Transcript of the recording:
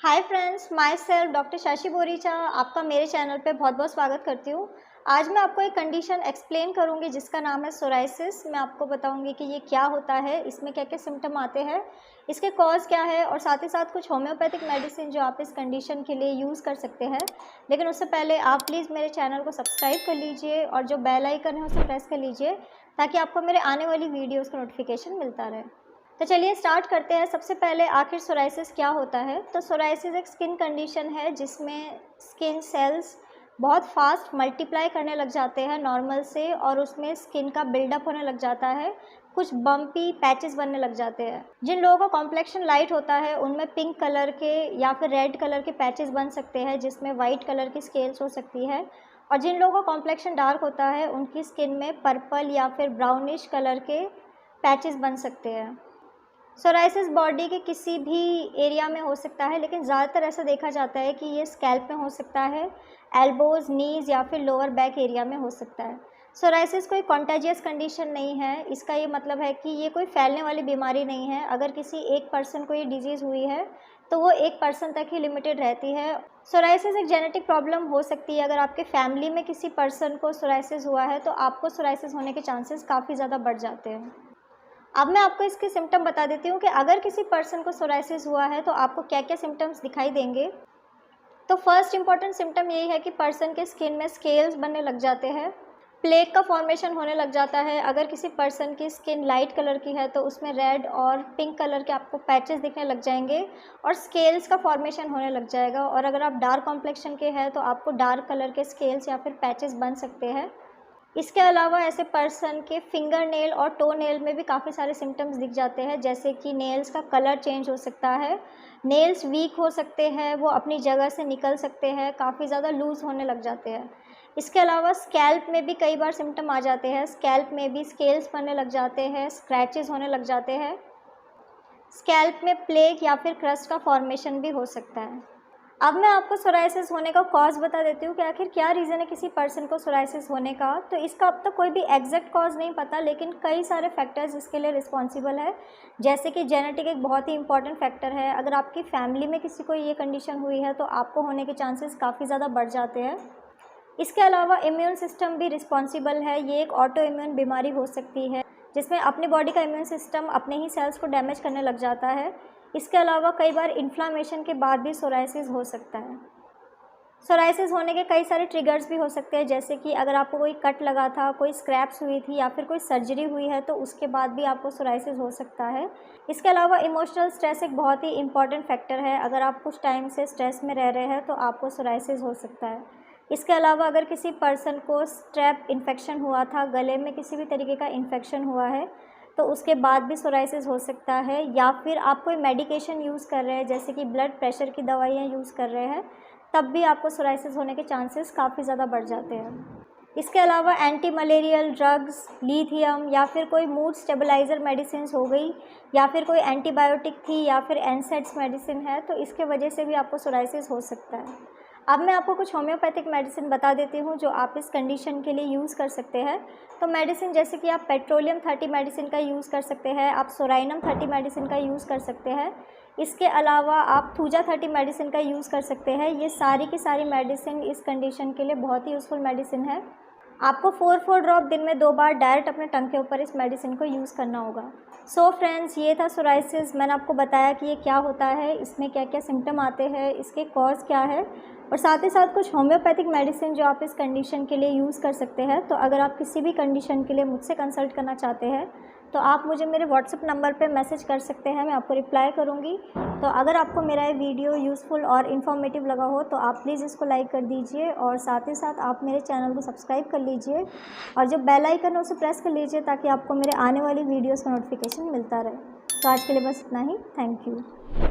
Hi friends, my self doctor Shashi Boricha आपका मेरे channel पे बहुत बहुत स्वागत करती हूँ। आज मैं आपको एक कंडीशन एक्सप्लेन करूँगी जिसका नाम है सोराइसिस। मैं आपको बताऊँगी कि ये क्या होता है, इसमें क्या क्या सिम्टम आते हैं, इसके कॉज क्या है और साथ ही साथ कुछ होम्योपैथिक मेडिसिन जो आप इस कंडीशन के लिए यूज़ कर सकते हैं। लेकिन उससे पहले आप प्लीज़ मेरे चैनल को सब्सक्राइब कर लीजिए और जो बेल आइकन है उसे प्रेस कर लीजिए ताकि आपको मेरे आने वाली वीडियोज़ का नोटिफिकेशन मिलता रहे। तो चलिए स्टार्ट करते हैं। सबसे पहले आखिर सोराइसिस क्या होता है। तो सोराइसिस एक स्किन कंडीशन है जिसमें स्किन सेल्स बहुत फास्ट मल्टीप्लाई करने लग जाते हैं नॉर्मल से, और उसमें स्किन का बिल्डअप होने लग जाता है, कुछ बम्पी पैचेस बनने लग जाते हैं। जिन लोगों का कॉम्प्लेक्शन लाइट होता है उनमें पिंक कलर के या फिर रेड कलर के पैचेस बन सकते हैं जिसमें वाइट कलर की स्केल्स हो सकती है, और जिन लोगों का कॉम्प्लेक्शन डार्क होता है उनकी स्किन में पर्पल या फिर ब्राउनिश कलर के पैचेस बन सकते हैं। सोराइसिस बॉडी के किसी भी एरिया में हो सकता है, लेकिन ज़्यादातर ऐसा देखा जाता है कि ये स्कैल्प में हो सकता है, एल्बोज़, नीज़ या फिर लोअर बैक एरिया में हो सकता है। सोराइसिस कोई कॉन्टेजियस कंडीशन नहीं है। इसका ये मतलब है कि ये कोई फैलने वाली बीमारी नहीं है। अगर किसी एक पर्सन को ये डिजीज़ हुई है तो वो एक पर्सन तक ही लिमिटेड रहती है। सोराइसिस एक जेनेटिक प्रॉब्लम हो सकती है। अगर आपके फैमिली में किसी पर्सन को सोराइसिस हुआ है तो आपको सोराइसिस होने के चांसेस काफ़ी ज़्यादा बढ़ जाते हैं। अब मैं आपको इसके सिम्टम बता देती हूँ कि अगर किसी पर्सन को सोराइसिस हुआ है तो आपको क्या क्या सिम्टम्स दिखाई देंगे। तो फर्स्ट इंपॉर्टेंट सिम्टम यही है कि पर्सन के स्किन में स्केल्स बनने लग जाते हैं, प्लेक का फॉर्मेशन होने लग जाता है। अगर किसी पर्सन की स्किन लाइट कलर की है तो उसमें रेड और पिंक कलर के आपको पैचेस दिखने लग जाएंगे और स्केल्स का फॉर्मेशन होने लग जाएगा। और अगर आप डार्क कॉम्प्लेक्शन के हैं तो आपको डार्क कलर के स्केल्स या फिर पैचेस बन सकते हैं। इसके अलावा ऐसे पर्सन के फिंगर नेल और टो नेल में भी काफ़ी सारे सिम्टम्स दिख जाते हैं, जैसे कि नेल्स का कलर चेंज हो सकता है, नेल्स वीक हो सकते हैं, वो अपनी जगह से निकल सकते हैं, काफ़ी ज़्यादा लूज़ होने लग जाते हैं। इसके अलावा स्कैल्प में भी कई बार सिम्टम आ जाते हैं। स्कैल्प में भी स्केल्स बनने लग जाते हैं, स्क्रैचेस होने लग जाते हैं। स्कैल्प में प्लेक या फिर क्रस्ट का फॉर्मेशन भी हो सकता है। अब मैं आपको सोराइसिस होने का कॉज बता देती हूँ कि आखिर क्या रीज़न है किसी पर्सन को सोराइसिस होने का। तो इसका अब तक कोई भी एग्जैक्ट कॉज नहीं पता, लेकिन कई सारे फैक्टर्स इसके लिए रिस्पॉन्सिबल है। जैसे कि जेनेटिक एक बहुत ही इंपॉर्टेंट फैक्टर है। अगर आपकी फैमिली में किसी को ये कंडीशन हुई है तो आपको होने के चांसेस काफ़ी ज़्यादा बढ़ जाते हैं। इसके अलावा इम्यून सिस्टम भी रिस्पॉन्सिबल है। ये एक ऑटो इम्यून बीमारी हो सकती है जिसमें अपनी बॉडी का इम्यून सिस्टम अपने ही सेल्स को डैमेज करने लग जाता है। इसके अलावा कई बार इन्फ्लामेशन के बाद भी सोराइसिस हो सकता है। सोराइसिस होने के कई सारे ट्रिगर्स भी हो सकते हैं, जैसे कि अगर आपको कोई कट लगा था, कोई स्क्रैप्स हुई थी या फिर कोई सर्जरी हुई है तो उसके बाद भी आपको सोराइसिस हो सकता है। इसके अलावा इमोशनल स्ट्रेस एक बहुत ही इंपॉर्टेंट फैक्टर है। अगर आप कुछ टाइम से स्ट्रेस में रह रहे हैं तो आपको सोराइसिस हो सकता है। इसके अलावा अगर किसी पर्सन को स्ट्रेप इन्फेक्शन हुआ था, गले में किसी भी तरीके का इन्फेक्शन हुआ है, तो उसके बाद भी सोराइसिस हो सकता है। या फिर आप कोई मेडिकेशन यूज़ कर रहे हैं, जैसे कि ब्लड प्रेशर की दवाइयाँ यूज़ कर रहे हैं, तब भी आपको सोराइसिस होने के चांसेस काफ़ी ज़्यादा बढ़ जाते हैं। इसके अलावा एंटी मलेरियल ड्रग्स, लिथियम या फिर कोई मूड स्टेबलाइज़र मेडिसिन हो गई, या फिर कोई एंटीबायोटिक थी या फिर एनसेड्स मेडिसिन है, तो इसके वजह से भी आपको सोराइसिस हो सकता है। अब मैं आपको कुछ होम्योपैथिक मेडिसिन बता देती हूँ जो आप इस कंडीशन के लिए यूज़ कर सकते हैं। तो मेडिसिन जैसे कि आप पेट्रोलियम 30 मेडिसिन का यूज़ कर सकते हैं, आप सोराइनम 30 मेडिसिन का यूज़ कर सकते हैं। इसके अलावा आप थूजा 30 मेडिसिन का यूज़ कर सकते हैं। ये सारी की सारी मेडिसिन इस कंडीशन के लिए बहुत ही यूज़फुल मेडिसिन है। आपको 4 ड्रॉप दिन में 2 बार डायरेक्ट अपने टंग के ऊपर इस मेडिसिन को यूज़ करना होगा। सो फ्रेंड्स, ये था सोराइसिस। मैंने आपको बताया कि ये क्या होता है, इसमें क्या क्या सिम्टम आते हैं, इसके कॉज क्या है, और साथ ही साथ कुछ होम्योपैथिक मेडिसिन जो आप इस कंडीशन के लिए यूज़ कर सकते हैं। तो अगर आप किसी भी कंडीशन के लिए मुझसे कंसल्ट करना चाहते हैं तो आप मुझे मेरे व्हाट्सएप नंबर पे मैसेज कर सकते हैं, मैं आपको रिप्लाई करूँगी। तो अगर आपको मेरा ये वीडियो यूज़फुल और इन्फॉर्मेटिव लगा हो तो आप प्लीज़ इसको लाइक कर दीजिए, और साथ ही साथ आप मेरे चैनल को सब्सक्राइब कर लीजिए, और जो बेल आइकन है उसे प्रेस कर लीजिए ताकि आपको मेरे आने वाली वीडियोज़ का नोटिफिकेशन मिलता रहे। तो आज के लिए बस इतना ही। Thank you.